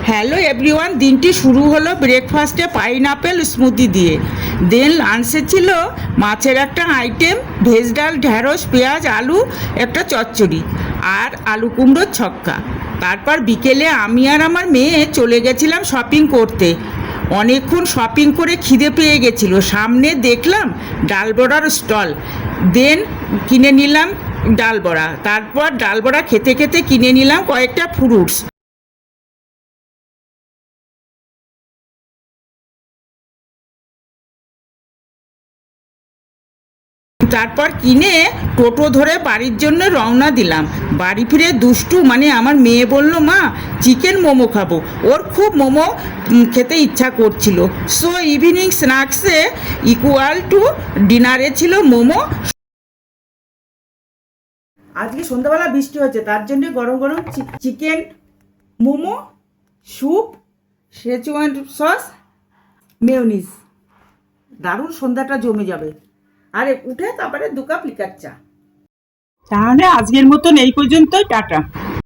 Hello everyone, দিনটি শুরু হলো ব্রেকফাস্টে পাইনঅ্যাপেল স্মুদি দিয়ে। দেন লাঞ্চে ছিল মাছের একটা আইটেম, ভেজ ডাল, ঢ্যাঁড়স, পেঁয়াজ, আলু, একটা চচ্চড়ি আর আলু কুমড়োর ছক্কা। তারপর বিকেলে আমি আর আমার মেয়ে চলে গেছিলাম শপিং করতে। অনেকক্ষণ শপিং করে খিদে পেয়ে গেছিলো। সামনে দেখলাম ডাল বড়ার স্টল, দেন কিনে নিলাম ডাল বড়া। তারপর ডাল বড়া খেতে খেতে কিনে নিলাম কয়েকটা ফ্রুটস। তারপর কিনে টোটো ধরে বাড়ির জন্য রওনা দিলাম। বাড়ি ফিরে দুষ্টু মানে আমার মেয়ে বলল, মা চিকেন মোমো খাবো। ওর খুব মোমো খেতে ইচ্ছা করছিল। সো ইভিনিং স্ন্যাক্সে ইকুয়াল টু ডিনারে ছিল মোমো। আজকে সন্ধ্যাবেলা বৃষ্টি হচ্ছে, তার জন্য গরম গরম chicken momo, soup, schezwan sauce, mayonnaise. দারুণ সন্ধ্যাটা জমে যাবে। আরে উঠে তারপরে 2 কাপ লিকার চা। তাহলে আজকের মতন এই পর্যন্তই, টাটা।